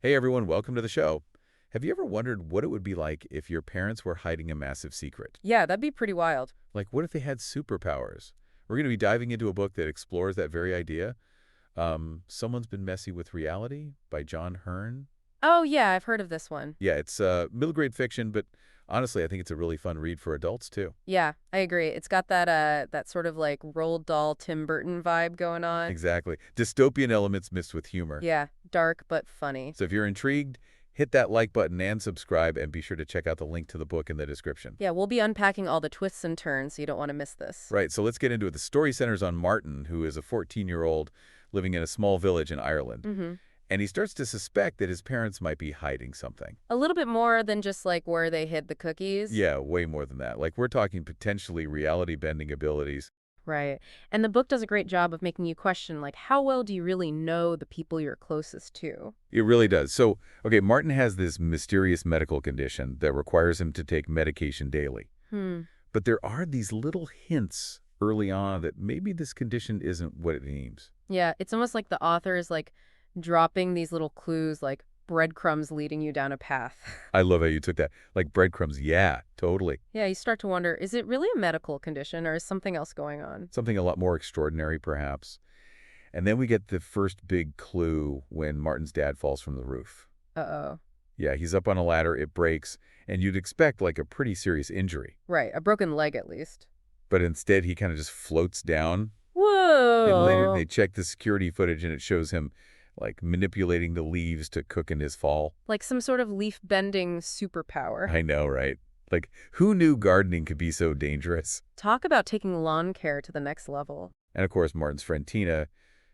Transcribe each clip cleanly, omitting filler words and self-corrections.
Hey everyone, welcome to the show. Have you ever wondered what it would be like if your parents were hiding a massive secret? Yeah, that'd be pretty wild. Like, what if they had superpowers? We're going to be diving into a book that explores that very idea. Someone's Been Messy with Reality by John Hearne. Oh, yeah, I've heard of this one. Yeah, it's middle grade fiction, but honestly, I think it's a really fun read for adults too. Yeah, I agree. It's got that sort of like Roald Dahl Tim Burton vibe going on. Exactly. Dystopian elements mixed with humor. Yeah, dark but funny. So if you're intrigued, hit that like button and subscribe, and be sure to check out the link to the book in the description. Yeah, we'll be unpacking all the twists and turns, so you don't want to miss this. Right, so let's get into it. The story centers on Martin, who is a 14-year-old living in a small village in Ireland. Mm-hmm. And he starts to suspect that his parents might be hiding something. A little bit more than just like where they hid the cookies. Yeah, way more than that. Like, we're talking potentially reality-bending abilities. Right. And the book does a great job of making you question, like, how well do you really know the people you're closest to? It really does. So, okay, Martin has this mysterious medical condition that requires him to take medication daily. Hmm. But there are these little hints early on that maybe this condition isn't what it seems. Yeah, it's almost like the author is like dropping these little clues, like breadcrumbs leading you down a path. I love how you took that. Like breadcrumbs. Yeah, totally. Yeah, you start to wonder, is it really a medical condition or is something else going on? Something a lot more extraordinary, perhaps. And then we get the first big clue when Martin's dad falls from the roof. Uh-oh. Yeah, he's up on a ladder, it breaks, and you'd expect like a pretty serious injury. Right, a broken leg at least. But instead, he kind of just floats down. And later Whoa! they check the security footage and it shows him like manipulating the leaves to cook in his fall. Like some sort of leaf-bending superpower. I know, right? Like, who knew gardening could be so dangerous? Talk about taking lawn care to the next level. And of course, Martin's friend Tina,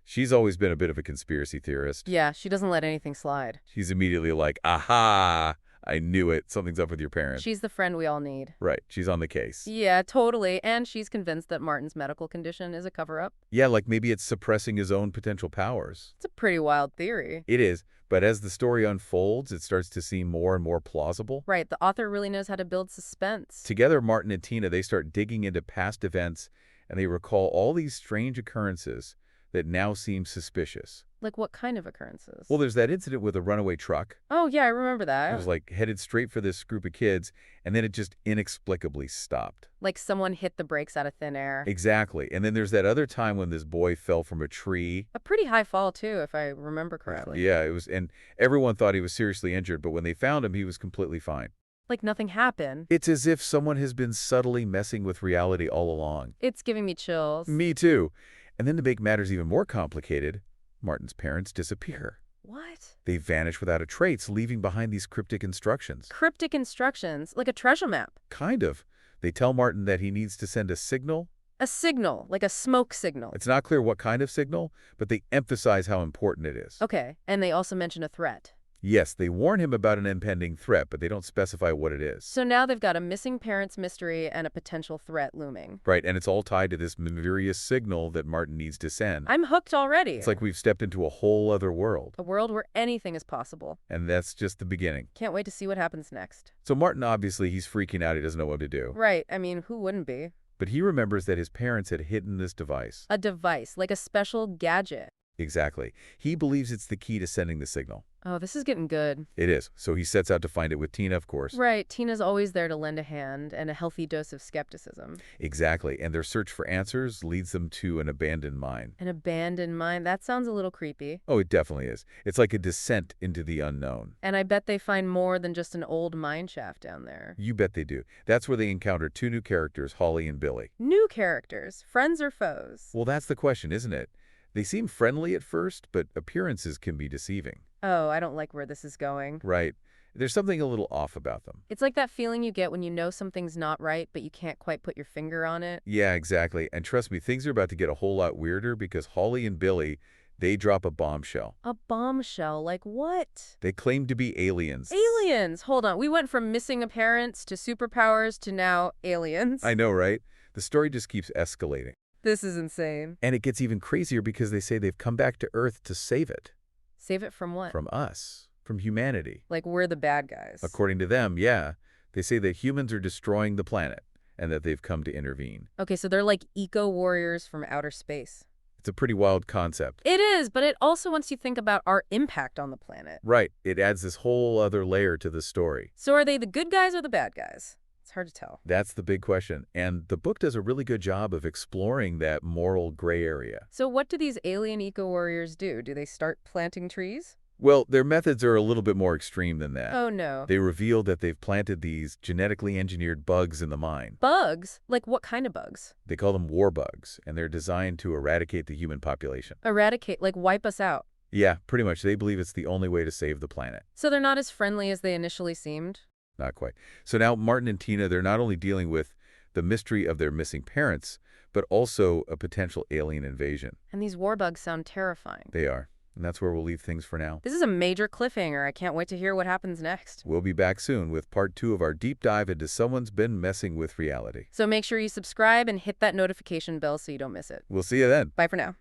she's always been a bit of a conspiracy theorist. Yeah, she doesn't let anything slide. She's immediately like, aha, I knew it. Something's up with your parents. She's the friend we all need. Right. She's on the case. Yeah, totally. And she's convinced that Martin's medical condition is a cover-up. Yeah, like maybe it's suppressing his own potential powers. It's a pretty wild theory. It is. But as the story unfolds, it starts to seem more and more plausible. Right, the author really knows how to build suspense. Together, Martin and Tina, they start digging into past events, and they recall all these strange occurrences that now seem suspicious. Like what kind of occurrences? Well, there's that incident with a runaway truck. Oh, yeah, I remember It that. was like headed straight for this group of kids, and then it just inexplicably stopped. Like someone hit the brakes out of thin air. Exactly. And then there's that other time when this boy fell from a tree. A pretty high fall, too, if I remember correctly. Yeah, it was, and everyone thought he was seriously injured, but when they found him, he was completely fine. Like nothing happened. It's as if someone has been subtly messing with reality all along. It's giving me chills. Me too. And then to make matters even more complicated, Martin's parents disappear. What? They vanish without a trace, leaving behind these cryptic instructions. Cryptic instructions, like a treasure map. Kind of. They tell Martin that he needs to send a signal. A signal, like a smoke signal. It's not clear what kind of signal, but they emphasize how important it is. Okay, and they also mention a threat. Yes, they warn him about an impending threat, but they don't specify what it is. So now they've got a missing parents mystery and a potential threat looming. Right, and it's all tied to this mysterious signal that Martin needs to send. I'm hooked already. It's like we've stepped into a whole other world. A world where anything is possible. And that's just the beginning. Can't wait to see what happens next. So Martin, obviously, he's freaking out. He doesn't know what to do. Right, I mean, who wouldn't be? But he remembers that his parents had hidden this device. A device, like a special gadget. Exactly. He believes it's the key to sending the signal. Oh, this is getting good. It is. So he sets out to find it with Tina, of course. Right, Tina's always there to lend a hand and a healthy dose of skepticism. Exactly. And their search for answers leads them to an abandoned mine. An abandoned mine? That sounds a little creepy. Oh, it definitely is. It's like a descent into the unknown. And I bet they find more than just an old mine shaft down there. You bet they do. That's where they encounter two new characters, Holly and Billy. New characters, friends or foes? Well, that's the question, isn't it? They seem friendly at first, but appearances can be deceiving. Oh, I don't like where this is going. Right. There's something a little off about them. It's like that feeling you get when you know something's not right, but you can't quite put your finger on it. Yeah, exactly. And trust me, things are about to get a whole lot weirder because Holly and Billy, they drop a bombshell. A bombshell? Like what? They claim to be aliens. Aliens! Hold on. We went from missing appearance to superpowers to now aliens. I know, right? The story just keeps escalating. This is insane. And it gets even crazier because they say they've come back to Earth to save it. Save it from what? From us. From humanity. Like we're the bad guys. According to them, yeah. They say that humans are destroying the planet and that they've come to intervene. Okay, so they're like eco-warriors from outer space. It's a pretty wild concept. It is, but it also wants you to think about our impact on the planet. Right. It adds this whole other layer to the story. So are they the good guys or the bad guys? It's hard to tell. That's the big question. And the book does a really good job of exploring that moral gray area. So what do these alien eco-warriors do? Do they start planting trees? Well, their methods are a little bit more extreme than that. Oh, no. They reveal that they've planted these genetically engineered bugs in the mine. Bugs? Like what kind of bugs? They call them war bugs, and they're designed to eradicate the human population. Eradicate, like wipe us out. Yeah, pretty much. They believe it's the only way to save the planet. So they're not as friendly as they initially seemed? Not quite. So now Martin and Tina, they're not only dealing with the mystery of their missing parents, but also a potential alien invasion. And these war bugs sound terrifying. They are. And that's where we'll leave things for now. This is a major cliffhanger. I can't wait to hear what happens next. We'll be back soon with part 2 of our deep dive into Someone's Been Messing with Reality. So make sure you subscribe and hit that notification bell so you don't miss it. We'll see you then. Bye for now.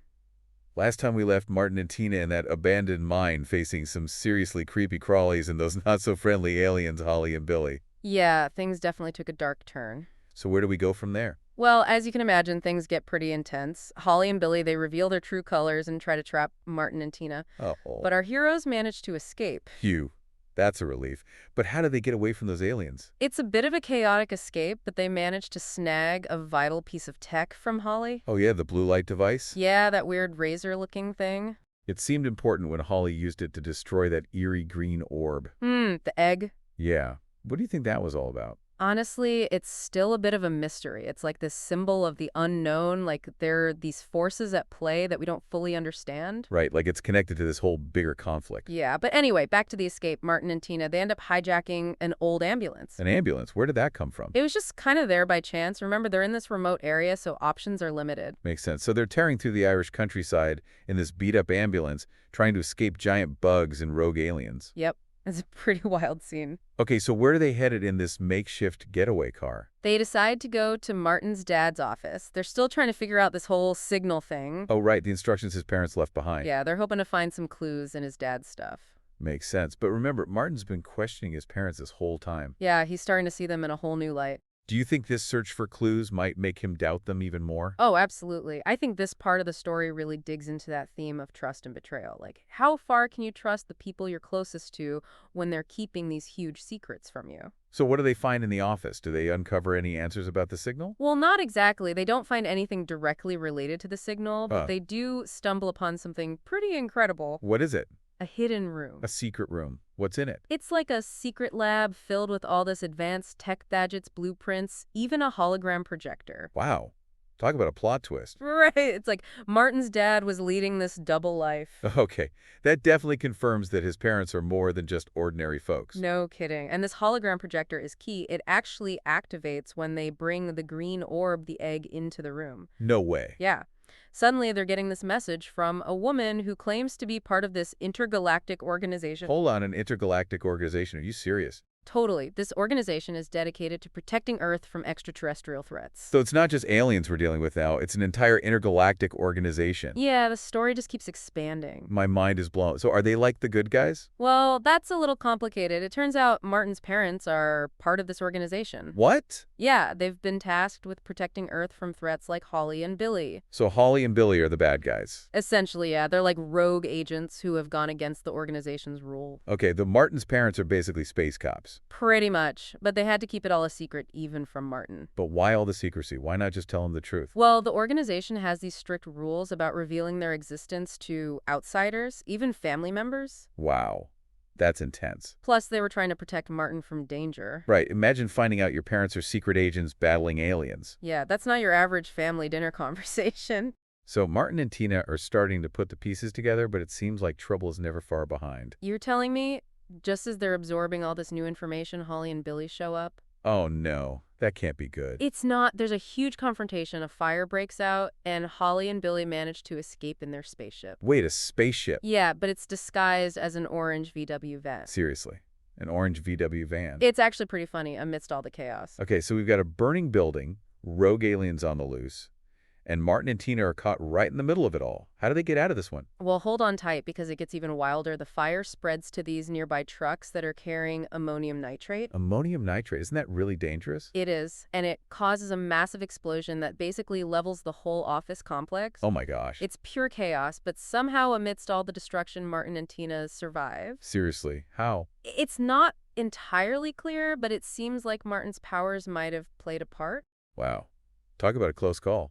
Last time we left Martin and Tina in that abandoned mine facing some seriously creepy crawlies and those not-so-friendly aliens, Holly and Billy. Yeah, things definitely took a dark turn. So where do we go from there? Well, as you can imagine, things get pretty intense. Holly and Billy, they reveal their true colors and try to trap Martin and Tina. Uh-oh. But our heroes manage to escape. Phew. That's a relief. But how do they get away from those aliens? It's a bit of a chaotic escape, but they manage to snag a vital piece of tech from Holly. Oh yeah, the blue light device? Yeah, that weird razor-looking thing. It seemed important when Holly used it to destroy that eerie green orb. The egg. Yeah. What do you think that was all about? Honestly, it's still a bit of a mystery. It's like this symbol of the unknown, like there are these forces at play that we don't fully understand. Right, like it's connected to this whole bigger conflict. Yeah, but anyway, back to the escape. Martin and Tina, they end up hijacking an old ambulance. An ambulance? Where did that come from? It was just kind of there by chance. Remember, they're in this remote area, so options are limited. Makes sense. So they're tearing through the Irish countryside in this beat-up ambulance, trying to escape giant bugs and rogue aliens. Yep, it's a pretty wild scene. Okay, so where are they headed in this makeshift getaway car? They decide to go to Martin's dad's office. They're still trying to figure out this whole signal thing. Oh, right, the instructions his parents left behind. Yeah, they're hoping to find some clues in his dad's stuff. Makes sense. But remember, Martin's been questioning his parents this whole time. Yeah, he's starting to see them in a whole new light. Do you think this search for clues might make him doubt them even more? Oh, absolutely. I think this part of the story really digs into that theme of trust and betrayal. Like, how far can you trust the people you're closest to when they're keeping these huge secrets from you? So what do they find in the office? Do they uncover any answers about the signal? Well, not exactly. They don't find anything directly related to the signal, but they do stumble upon something pretty incredible. What is it? A hidden room. A secret room. What's in it? It's like a secret lab filled with all this advanced tech gadgets, blueprints, even a hologram projector. Wow. Talk about a plot twist. Right. It's like Martin's dad was leading this double life. Okay. That definitely confirms that his parents are more than just ordinary folks. No kidding. And this hologram projector is key. It actually activates when they bring the green orb, the egg, into the room. No way. Yeah. Suddenly, they're getting this message from a woman who claims to be part of this intergalactic organization. Hold on, an intergalactic organization. Are you serious? Totally. This organization is dedicated to protecting Earth from extraterrestrial threats. So it's not just aliens we're dealing with now. It's an entire intergalactic organization. Yeah, the story just keeps expanding. My mind is blown. So are they like the good guys? Well, that's a little complicated. It turns out Martin's parents are part of this organization. What? Yeah, they've been tasked with protecting Earth from threats like Holly and Billy. So Holly and Billy are the bad guys. Essentially, yeah. They're like rogue agents who have gone against the organization's rule. Okay, the Martin's parents are basically space cops. Pretty much. But they had to keep it all a secret, even from Martin. But why all the secrecy? Why not just tell them the truth? Well, the organization has these strict rules about revealing their existence to outsiders, even family members. Wow. That's intense. Plus, they were trying to protect Martin from danger. Right. Imagine finding out your parents are secret agents battling aliens. Yeah, that's not your average family dinner conversation. So Martin and Tina are starting to put the pieces together, but it seems like trouble is never far behind. You're telling me, just as they're absorbing all this new information, Holly and Billy show up? Oh no, that can't be good. It's not. There's a huge confrontation. A fire breaks out, and Holly and Billy manage to escape in their spaceship. Wait, a spaceship? Yeah, but it's disguised as an orange VW van. Seriously, an orange VW van? It's actually pretty funny amidst all the chaos. Okay, so we've got a burning building, rogue aliens on the loose, And Martin and Tina are caught right in the middle of it all. How do they get out of this one? Well, hold on tight because it gets even wilder. The fire spreads to these nearby trucks that are carrying ammonium nitrate. Ammonium nitrate, isn't that really dangerous? It is, and it causes a massive explosion that basically levels the whole office complex. Oh my gosh. It's pure chaos, but somehow amidst all the destruction, Martin and Tina survive. Seriously, how? It's not entirely clear, but it seems like Martin's powers might have played a part. Wow. Talk about a close call.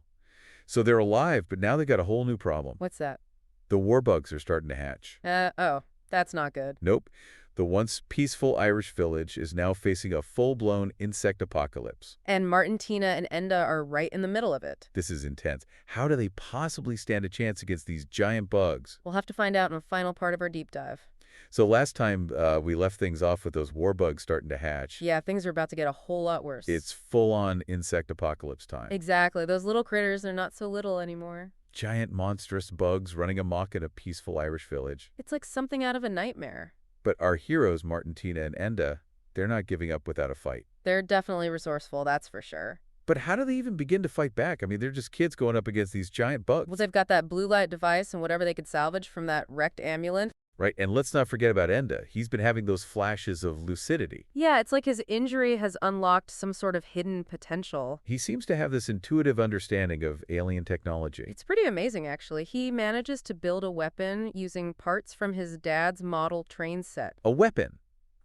So they're alive, but now they got a whole new problem. What's that? The war bugs are starting to hatch. Oh, that's not good. Nope. The once peaceful Irish village is now facing a full-blown insect apocalypse. And Martin, Tina, and Enda are right in the middle of it. This is intense. How do they possibly stand a chance against these giant bugs? We'll have to find out in the final part of our deep dive. So last time we left things off with those war bugs starting to hatch. Yeah, things are about to get a whole lot worse. It's full-on insect apocalypse time. Exactly. Those little critters are not so little anymore. Giant monstrous bugs running amok in a peaceful Irish village. It's like something out of a nightmare. But our heroes, Martin, Tina, and Enda, they're not giving up without a fight. They're definitely resourceful, that's for sure. But how do they even begin to fight back? I mean, they're just kids going up against these giant bugs. Well, they've got that blue light device and whatever they could salvage from that wrecked ambulance. Right, and let's not forget about Enda. He's been having those flashes of lucidity. Yeah, it's like his injury has unlocked some sort of hidden potential. He seems to have this intuitive understanding of alien technology. It's pretty amazing, actually. He manages to build a weapon using parts from his dad's model train set. A weapon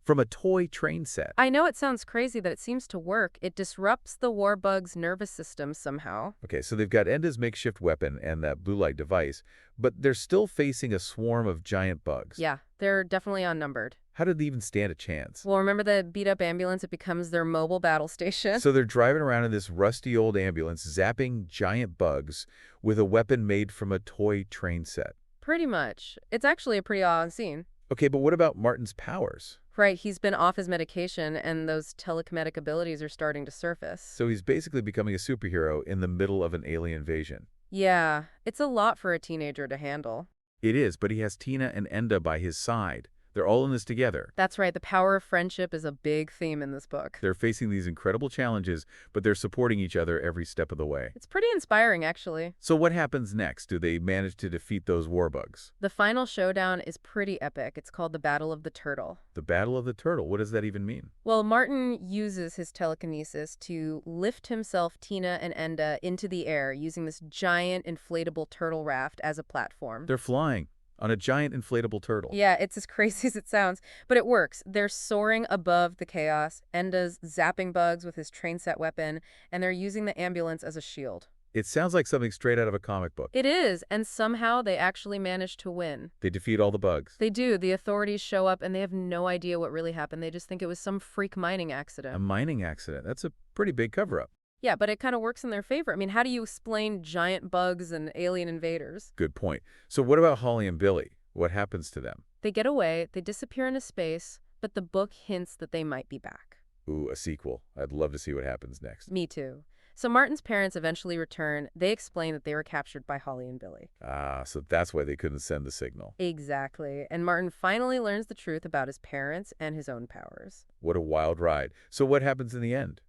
from a toy train set. I know it sounds crazy that it seems to work. It disrupts the war bug's nervous system somehow. Okay, so they've got Enda's makeshift weapon and that blue light device, but they're still facing a swarm of giant bugs. Yeah, they're definitely outnumbered. How did they even stand a chance? Well, remember the beat-up ambulance? It becomes their mobile battle station. So they're driving around in this rusty old ambulance, zapping giant bugs with a weapon made from a toy train set. Pretty much. It's actually a pretty odd scene. Okay, but what about Martin's powers? Right, he's been off his medication, and those telekinetic abilities are starting to surface. So he's basically becoming a superhero in the middle of an alien invasion. Yeah, it's a lot for a teenager to handle. It is, but he has Tina and Enda by his side. They're all in this together. That's right, the power of friendship is a big theme in this book. They're facing these incredible challenges, but they're supporting each other every step of the way. It's pretty inspiring, actually. So what happens next? Do they manage to defeat those war bugs? The final showdown is pretty epic. It's called the Battle of the Turtle. The Battle of the Turtle, what does that even mean? Well, Martin uses his telekinesis to lift himself, Tina, and Enda into the air using this giant inflatable turtle raft as a platform. They're flying on a giant inflatable turtle. Yeah, it's as crazy as it sounds, but it works. They're soaring above the chaos. Enda's zapping bugs with his train set weapon, and they're using the ambulance as a shield. It sounds like something straight out of a comic book. It is, and somehow they actually manage to win. They defeat all the bugs. They do. The authorities show up, and they have no idea what really happened. They just think it was some freak mining accident. A mining accident. That's a pretty big cover-up. Yeah, but it kind of works in their favor. I mean, how do you explain giant bugs and alien invaders? Good point. So what about Holly and Billy? What happens to them? They get away, they disappear into space, but the book hints that they might be back. Ooh, a sequel. I'd love to see what happens next. Me too. So Martin's parents eventually return. They explain that they were captured by Holly and Billy. Ah, so that's why they couldn't send the signal. Exactly. And Martin finally learns the truth about his parents and his own powers. What a wild ride. So what happens in the end?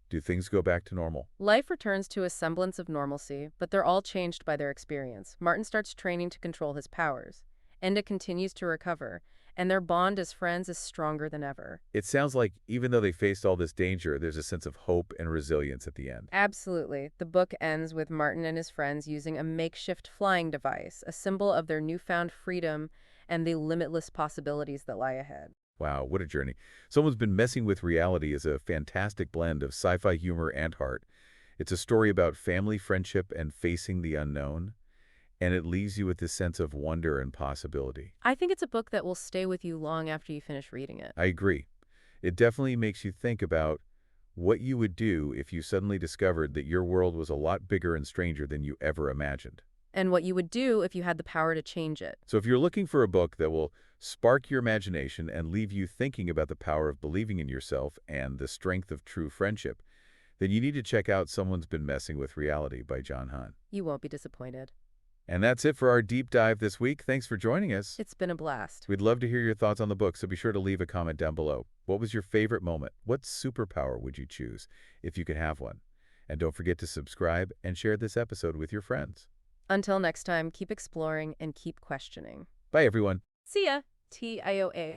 Do things go back to normal? Life returns to a semblance of normalcy, but they're all changed by their experience. Martin starts training to control his powers. Enda continues to recover, and their bond as friends is stronger than ever. It sounds like even though they faced all this danger, there's a sense of hope and resilience at the end. Absolutely. The book ends with Martin and his friends using a makeshift flying device, a symbol of their newfound freedom and the limitless possibilities that lie ahead. Wow, what a journey. Someone's Been Messing with Reality is a fantastic blend of sci-fi humor and heart. It's a story about family, friendship, and facing the unknown. And it leaves you with this sense of wonder and possibility. I think it's a book that will stay with you long after you finish reading it. I agree. It definitely makes you think about what you would do if you suddenly discovered that your world was a lot bigger and stranger than you ever imagined. And what you would do if you had the power to change it. So if you're looking for a book that will spark your imagination and leave you thinking about the power of believing in yourself and the strength of true friendship, then you need to check out Someone's Been Messing with Reality by John Hearne. You won't be disappointed. And that's it for our deep dive this week. Thanks for joining us. It's been a blast. We'd love to hear your thoughts on the book, so be sure to leave a comment down below. What was your favorite moment? What superpower would you choose if you could have one? And don't forget to subscribe and share this episode with your friends. Until next time, keep exploring and keep questioning. Bye, everyone. See ya! TIOA.